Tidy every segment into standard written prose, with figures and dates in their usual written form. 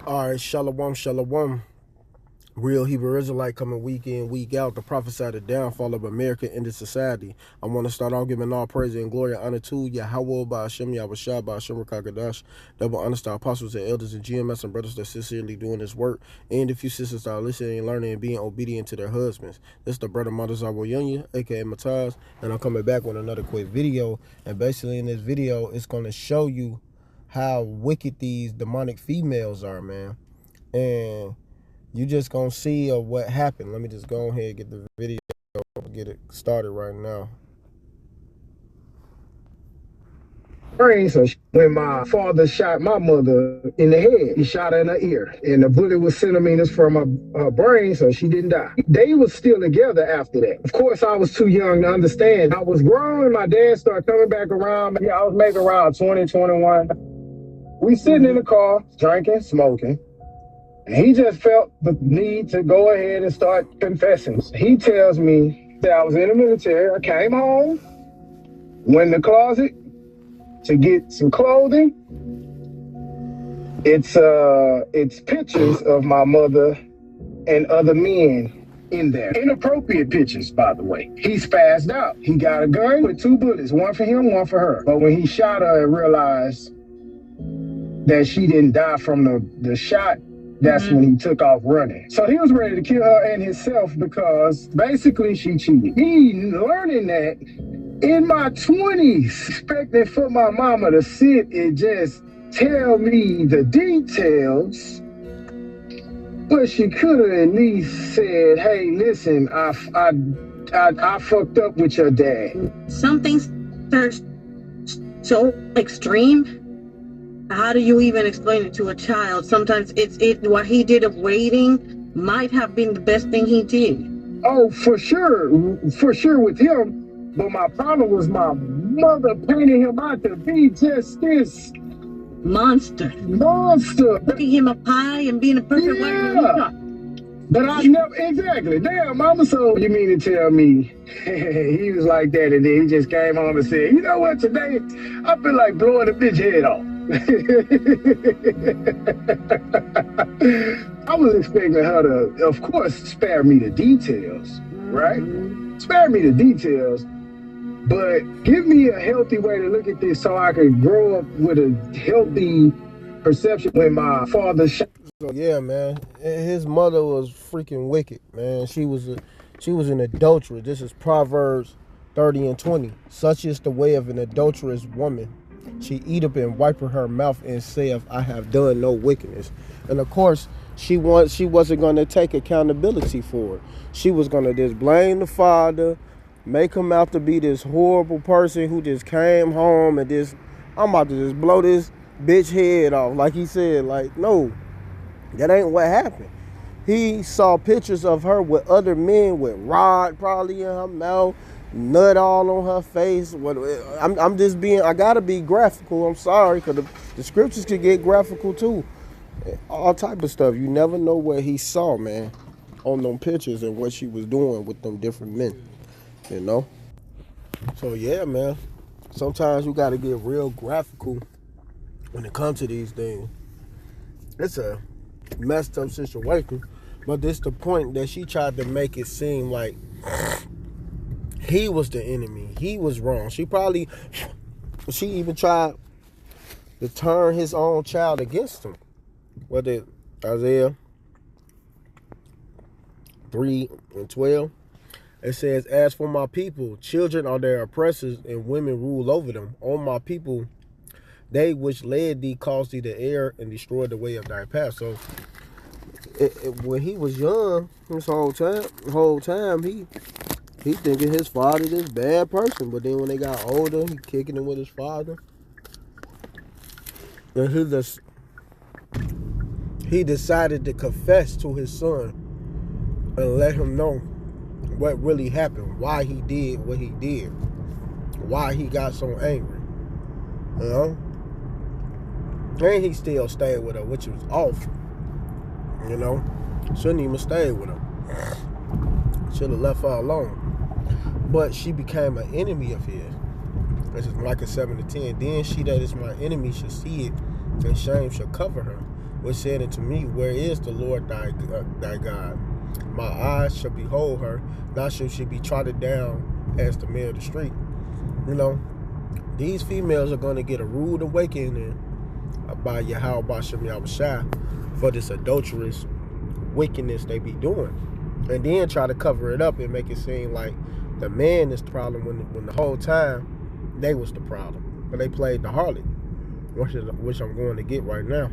All right, shalom, shalom. Real Hebrew Israelite coming week in, week out to prophesy the downfall of American into society. I want to start off giving all praise and glory and honor to YAHAWASHI, Rakakadash, double honor to our apostles and elders and GMS and brothers that sincerely doing this work. And if you sisters that are listening and learning and being obedient to their husbands. This is the brother Madazawa Yunya, aka Mataz, and I'm coming back with another quick video. And basically in this video, it's going to show you how wicked these demonic females are, man. And you just gonna see what happened. Let me just go ahead and get the video, get it started right now. So when my father shot my mother in the head, he shot her in her ear, and the bullet was centimeters from her brain, so she didn't die. They was still together after that. Of course, I was too young to understand. I was grown, my dad started coming back around. Yeah, I was maybe around 20, 21. We sitting in the car, drinking, smoking. And he just felt the need to go ahead and start confessing. He tells me that I was in the military. I came home, went in the closet to get some clothing. It's pictures of my mother and other men in there. Inappropriate pictures, by the way. He's passed out. He got a gun with 2 bullets, one for him, one for her. But when he shot her and realized that she didn't die from the shot, that's when he took off running. So he was ready to kill her and himself because basically she cheated. He learning that in my 20s, expecting for my mama to sit and just tell me the details, but she could have at least said, hey, listen, I fucked up with your dad. Some things are so extreme. How do you even explain it to a child? Sometimes what he did of waiting might have been the best thing he did. Oh, for sure with him. But my problem was my mother painting him out to be just this monster. Looking him up high and being a perfect wife. But I never, exactly. Damn, mama, so you mean to tell me he was like that and then he just came home and said, you know what, today I feel like blowing a bitch head off. I was expecting her to, of course, spare me the details, right? Spare me the details, but give me a healthy way to look at this so I could grow up with a healthy perception. When my father shot. So yeah, man, his mother was freaking wicked, man. She was an adulteress. This is Proverbs 30 and 20. Such is the way of an adulterous woman. She eateth and wipeth her mouth and saith, I have done no wickedness. And of course, she wasn't going to take accountability for it. She was going to just blame the father, make him out to be this horrible person who just came home and I'm about to just blow this bitch head off. Like he said, like, no, that ain't what happened. He saw pictures of her with other men with rod probably in her mouth, nut all on her face. I'm just being, I gotta be graphical. I'm sorry, because the scriptures could get graphical too. All type of stuff. You never know what he saw, man, on them pictures and what she was doing with them different men, you know? So yeah, man, sometimes you gotta get real graphical when it comes to these things. It's a messed up situation, but this the point that she tried to make it seem like he was the enemy. He was wrong. She even tried to turn his own child against him. What did Isaiah 3 and 12? It says, as for my people, children are their oppressors and women rule over them. On my people, they which led thee caused thee to err and destroyed the way of thy path. So when he was young, this whole time, he thinking his father this bad person. But then when they got older, he kicking him with his father. And he decided to confess to his son and let him know what really happened, why he did what he did, why he got so angry, you know? And he still stayed with her, which was awful, you know? Shouldn't even stay with her. Should have left her alone. But she became an enemy of his. This is Micah 7 to 10. Then she that is my enemy shall see it, and shame shall cover her. which said unto me, where is the Lord thy God? My eyes shall behold her, now shall she be trodden down as the mare of the street. You know, these females are going to get a rude awakening by YAHAWASHI for this adulterous wickedness they be doing. And then try to cover it up and make it seem like the man is the problem when the whole time they was the problem. But they played the harlot, which I'm going to get right now.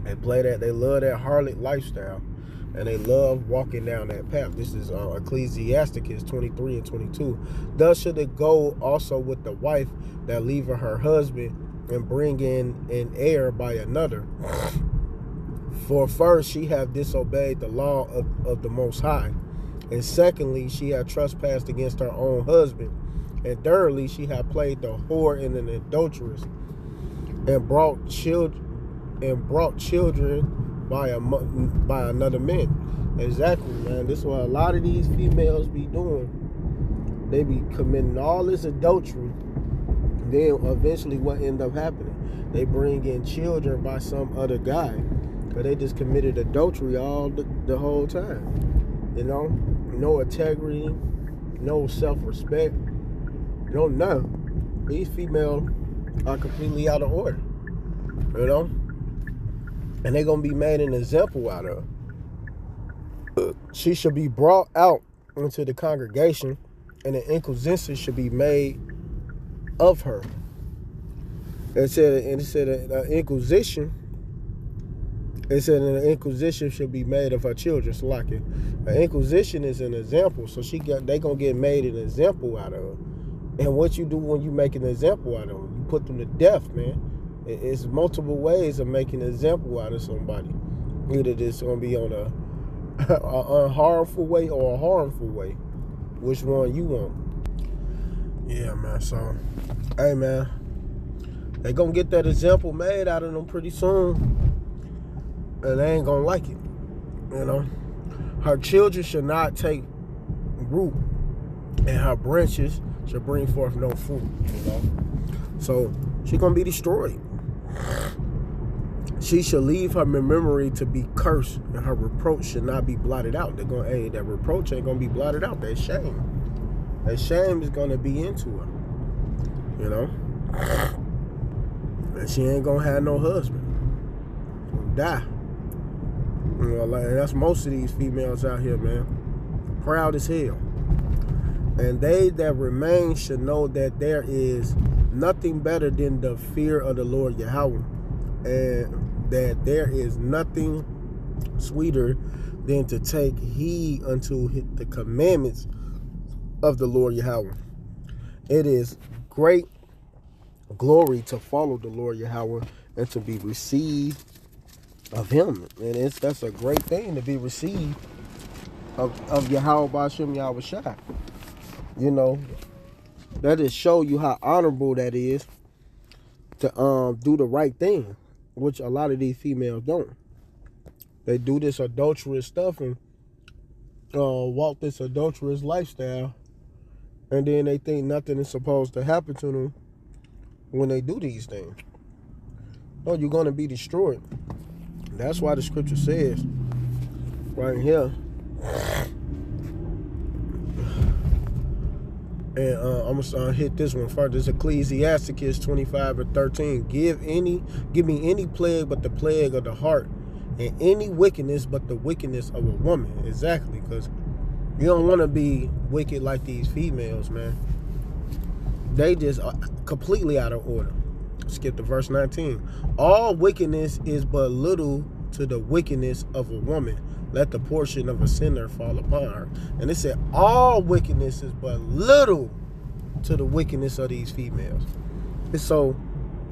They play that, they love that harlot lifestyle, and they love walking down that path. This is Ecclesiasticus 23 and 22. Thus should it go also with the wife that leaveth her husband and bring in an heir by another. For first she hath disobeyed the law of the Most High, and secondly she hath trespassed against her own husband, and thirdly she hath played the whore and an adulteress, and brought children by another man. Exactly, man. This is what a lot of these females be doing. They be committing all this adultery. Then eventually what end up happening? They bring in children by some other guy, but they just committed adultery all the whole time. You know, no integrity, no self-respect, no none. These females are completely out of order. You know, and they're gonna be made an example out of. She should be brought out into the congregation, and an inquisition should be made of her. It said an inquisition. It said an inquisition should be made of her children. So like an inquisition is an example. So they gonna get made an example out of her. And what you do when you make an example out of them, you put them to death, man. It's multiple ways of making an example out of somebody. Either it's gonna be on a unharmful way or a harmful way. Which one you want? Yeah, man. So, hey, man, they gonna get that example made out of them pretty soon, and they ain't gonna like it. You know, her children should not take root, and her branches should bring forth no fruit. You know, so she gonna be destroyed. She shall leave her memory to be cursed, and her reproach should not be blotted out. They're gonna, hey, that reproach ain't gonna be blotted out. That shame is gonna be into her. You know, and she ain't gonna have no husband. She'll die. You know, like, that's most of these females out here, man. Proud as hell. And they that remain should know that there is nothing better than the fear of the Lord Yahweh, and that there is nothing sweeter than to take heed unto the commandments of the Lord Yahweh. It is great glory to follow the Lord Yahweh and to be received of him. And that's a great thing to be received of YAHAWASHI. You know, that just show you how honorable that is to do the right thing, which a lot of these females don't. They do this adulterous stuff and walk this adulterous lifestyle, and then they think nothing is supposed to happen to them when they do these things. No, you're going to be destroyed. That's why the scripture says right here, and I'm gonna hit this one first. This is Ecclesiasticus 25 and 13. Give me any plague but the plague of the heart, and any wickedness but the wickedness of a woman. Exactly, because you don't want to be wicked like these females, man. They just are completely out of order. Skip to verse 19. All wickedness is but little to the wickedness of a woman. Let the portion of a sinner fall upon her. And it said all wickedness is but little to the wickedness of these females. And so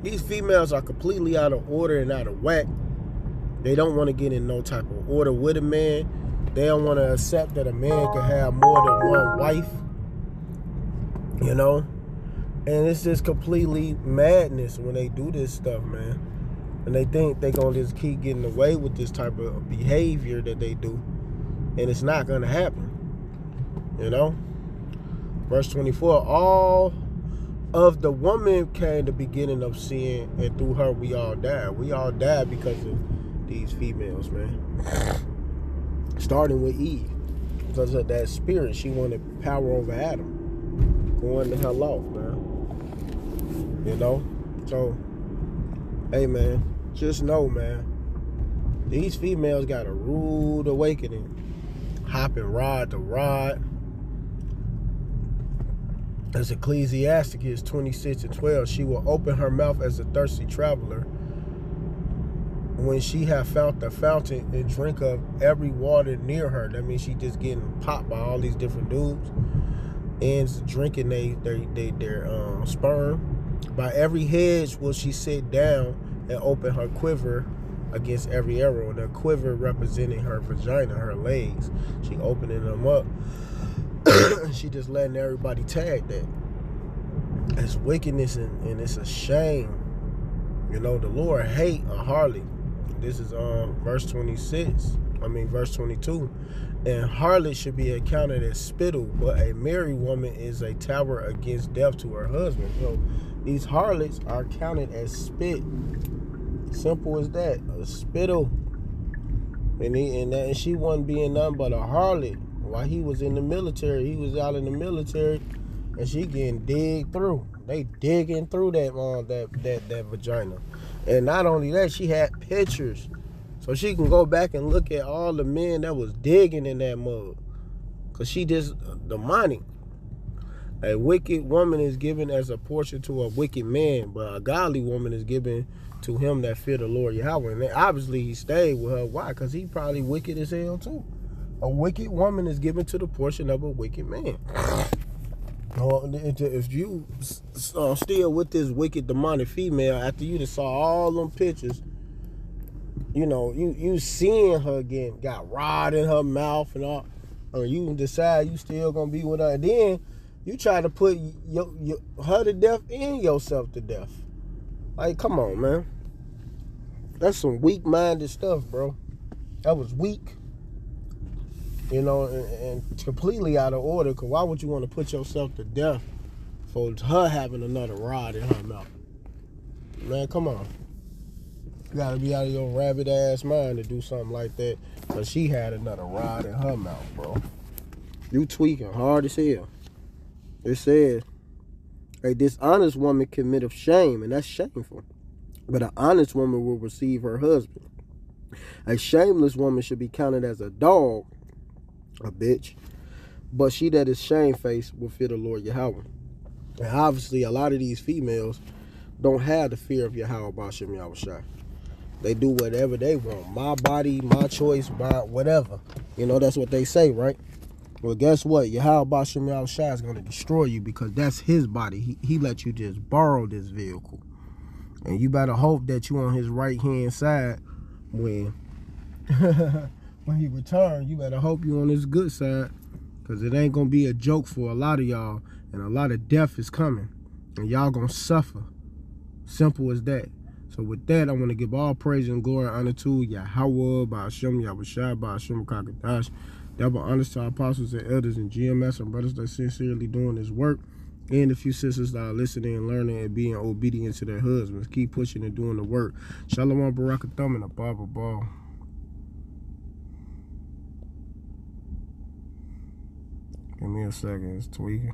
these females are completely out of order and out of whack. They don't want to get in no type of order with a man. They don't want to accept that a man can have more than one wife. You know? And it's just completely madness when they do this stuff, man. And they think they're going to just keep getting away with this type of behavior that they do. And it's not going to happen. You know? Verse 24, Of the woman came the beginning of sin, and through her we all died. We all died because of these females, man. Starting with Eve. Because of that spirit, she wanted power over Adam. Going the hell off, man. You know? So, hey, man, just know, man, these females got a rude awakening. Hopping rod to rod. As Ecclesiasticus 26:12, she will open her mouth as a thirsty traveler when she have found the fountain and drink of every water near her. That means she just getting popped by all these different dudes and drinking their sperm. By every hedge will she sit down and open her quiver against every arrow. The quiver representing her vagina, her legs. She opening them up. She just letting everybody tag that. It's wickedness and it's a shame. You know, the Lord hate a harlot. This is verse 22. And harlot should be accounted as spittle, but a married woman is a tower against death to her husband. So these harlots are counted as spit. Simple as that. A spittle. And she wasn't being nothing but a harlot. While he was in the military, he was out in the military, and she getting digged through. They digging through that vagina. And not only that, she had pictures. So she can go back and look at all the men that was digging in that mud. Because she just demonic. A wicked woman is given as a portion to a wicked man, but a godly woman is given to him that fear the Lord Yahweh. And obviously he stayed with her. Why? Because he probably wicked as hell too. A wicked woman is given to the portion of a wicked man. If you still with this wicked demonic female after you saw all them pictures, you know, you seeing her again, got rod in her mouth and all, or you decide you still gonna be with her, and then you try to put her to death and yourself to death. Like, come on, man. That's some weak-minded stuff, bro. That was weak. You know, and completely out of order, because why would you want to put yourself to death for her having another rod in her mouth? Man, come on. You got to be out of your rabbit-ass mind to do something like that, because she had another rod in her mouth, bro. You tweaking hard as hell. It says, a dishonest woman committeth shame, and that's shameful. But an honest woman will receive her husband. A shameless woman should be counted as a dog, a bitch, but she that is shamefaced will fear the Lord Yahweh. And obviously a lot of these females don't have the fear of YAHAWASHI. They do whatever they want. My body, my choice, my whatever. You know, that's what they say, right? Well, guess what? YAHAWASHI is going to destroy you, because that's his body. He let you just borrow this vehicle. And you better hope that you on his right-hand side when when he returns. You better hope you on his good side, because it ain't going to be a joke for a lot of y'all, and a lot of death is coming, and y'all going to suffer. Simple as that. So with that, I want to give all praise and glory and honor to Yahweh, Ba'ashem, Yahushai, Ba'ashem, Kakadash. Double honors to our apostles and elders and GMS and brothers that sincerely doing this work, and a few sisters that are listening and learning and being obedient to their husbands. Keep pushing and doing the work. Shalom, Barakathum, and a Bible ball. Give me a second, it's tweaking.